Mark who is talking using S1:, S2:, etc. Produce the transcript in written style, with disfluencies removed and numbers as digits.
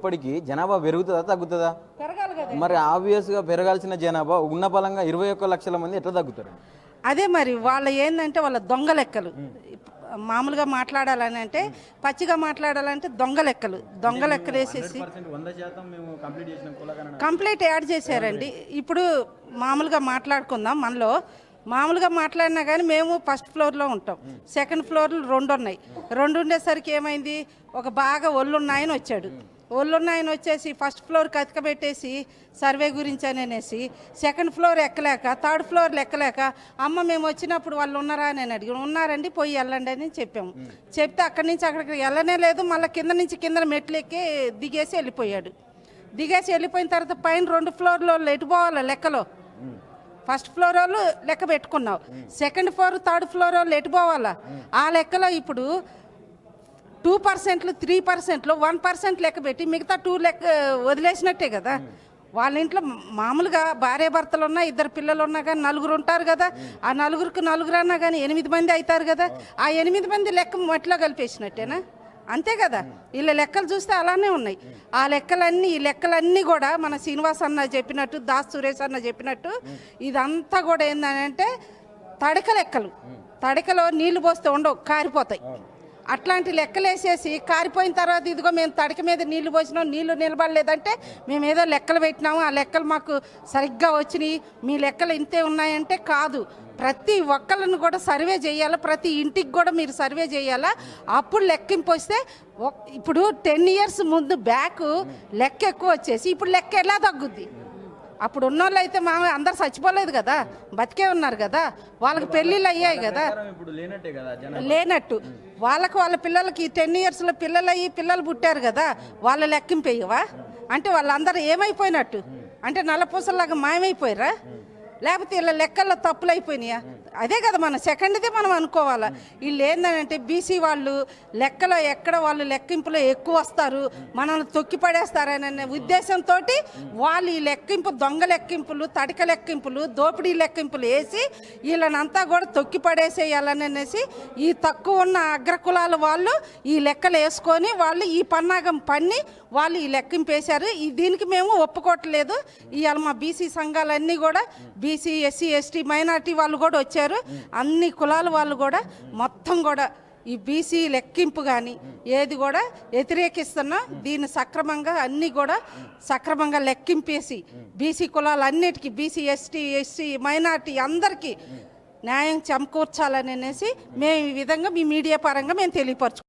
S1: ఇప్పటికీ జనాభా పెరుగుతుందా తగ్గుతుందా? మరి ఆబ్వియస్గా పెరగాల్సిన జనాభా ఉన్న బలంగా 21 లక్షల మంది ఎట్లా తగ్గుతారు?
S2: అదే మరి వాళ్ళ ఏంటంటే వాళ్ళ దొంగ లెక్కలు. మామూలుగా మాట్లాడాలని అంటే పచ్చిగా మాట్లాడాలంటే దొంగ లెక్కలు వేసేసి కంప్లీట్ యాడ్ చేశారండి. ఇప్పుడు మామూలుగా మాట్లాడుకుందాం, మనలో మామూలుగా మాట్లాడినా కానీ మేము ఫస్ట్ ఫ్లోర్లో ఉంటాం, సెకండ్ ఫ్లోర్లు 2 ఉన్నాయి. 2 ఉండేసరికి ఏమైంది, ఒక బాగా ఒళ్ళున్నాయని వచ్చాడు. ఒళ్ళున్నాయని వచ్చేసి ఫస్ట్ ఫ్లోర్ కతికబెట్టేసి సర్వే గురించి అనేసి సెకండ్ ఫ్లోర్ ఎక్కలేక థర్డ్ ఫ్లోర్ ఎక్కలేక అమ్మ మేము వచ్చినప్పుడు వాళ్ళు ఉన్నారా అని అడిగి ఉన్నారండి పోయి వెళ్ళండి అని చెప్పాము. చెప్తే అక్కడి నుంచి అక్కడికి వెళ్ళనే లేదు, మళ్ళీ కింద నుంచి కింద మెట్లు ఎక్కి దిగేసి వెళ్ళిపోయాడు. దిగేసి వెళ్ళిపోయిన తర్వాత పైన 2 ఫ్లోర్లో ఎటు పోవాలి లెక్కలో? ఫస్ట్ ఫ్లోర్ వాళ్ళు లెక్క పెట్టుకున్నావు, సెకండ్ ఫ్లోర్ థర్డ్ ఫ్లోర్ వాళ్ళు ఎటు పోవాలా? ఆ లెక్కలో ఇప్పుడు 2%, 3%, 1% లెక్క పెట్టి మిగతా 2 లెక్క వదిలేసినట్టే కదా. వాళ్ళ ఇంట్లో మామూలుగా భార్య భర్తలు ఉన్నా 2 పిల్లలు ఉన్నా కానీ 4 ఉంటారు కదా. ఆ 4 అన్నా కానీ 8 మంది అవుతారు కదా. ఆ 8 మంది లెక్క మట్టిలో కలిపేసినట్టేనా? అంతే కదా. వీళ్ళ లెక్కలు చూస్తే అలానే ఉన్నాయి. ఆ ఈ లెక్కలన్నీ కూడా మన శ్రీనివాస్ అన్న చెప్పినట్టు, దాస్ సురేష్ అన్న చెప్పినట్టు ఇదంతా కూడా ఏంటంటే తడక లెక్కలు. తడకలో నీళ్లు పోస్తే ఉండవు, కారిపోతాయి. అట్లాంటి లెక్కలు వేసేసి కారిపోయిన తర్వాత ఇదిగో మేము తడక మీద నీళ్లు పోసినాం, నీళ్లు నిలబడలేదంటే మేము ఏదో లెక్కలు పెట్టినాము, ఆ లెక్కలు మాకు సరిగ్గా వచ్చినాయి, మీ లెక్కలు ఇంతే ఉన్నాయంటే కాదు. ప్రతి ఒక్కళ్ళను కూడా సర్వే చేయాలా, ప్రతి ఇంటికి కూడా మీరు సర్వే చేయాలా. అప్పుడు లెక్కింపు వస్తే ఇప్పుడు 10 years ముందు బ్యాక్ లెక్క ఎక్కువ వచ్చేసి ఇప్పుడు లెక్క ఎలా తగ్గుద్ది? అప్పుడు ఉన్నోళ్ళు అయితే అందరు చచ్చిపోలేదు కదా, బతికే ఉన్నారు కదా, వాళ్ళకి పెళ్ళిళ్ళు అయ్యాయి కదా. లేనట్టు వాళ్ళ పిల్లలకి 10 yearsలో పిల్లలు పుట్టారు కదా, వాళ్ళ లెక్కింపేయవా? అంటే వాళ్ళందరూ ఏమైపోయినట్టు? అంటే నల్లపూసల్లాగా మాయమైపోయారా? లేకపోతే వీళ్ళ లెక్కల్లో తప్పులు అయిపోయినాయా? అదే కదా మన సెకండ్దే మనం అనుకోవాలా. వీళ్ళు ఏంటంటే బీసీ వాళ్ళు లెక్కలో ఎక్కడ వాళ్ళు లెక్కింపులో ఎక్కువ వస్తారు, మనల్ని తొక్కి పడేస్తారనే ఉద్దేశంతో వాళ్ళు ఈ లెక్కింపు దొంగ లెక్కింపులు, తడిక లెక్కింపులు, దోపిడీ లెక్కింపులు వేసి వీళ్ళనంతా కూడా తొక్కి పడేసేయాలనేసి ఈ తక్కువ ఉన్న అగ్రకులాల వాళ్ళు ఈ లెక్కలు వేసుకొని వాళ్ళు ఈ పన్నాగం పన్ని వాళ్ళు ఈ లెక్కింపు వేశారు. దీనికి మేము ఒప్పుకోవట్లేదు. ఇవాళ మా బీసీ సంఘాలన్నీ కూడా బీసీ, ఎస్సీ, ఎస్టీ, మైనార్టీ వాళ్ళు కూడా వచ్చారు. అన్ని కులాల వాళ్ళు కూడా మొత్తం కూడా ఈ బీసీ లెక్కింపు కానీ ఏది కూడా వ్యతిరేకిస్తున్నా. దీన్ని సక్రమంగా అన్నీ కూడా సక్రమంగా లెక్కింపేసి బీసీ కులాలన్నిటికీ, బీసీ, ఎస్టీ, ఎస్సీ, మైనార్టీ అందరికీ న్యాయం సమకూర్చాలనేసి మేము ఈ విధంగా మీ మీడియా పరంగా మేము తెలియపరచుకుంటాం.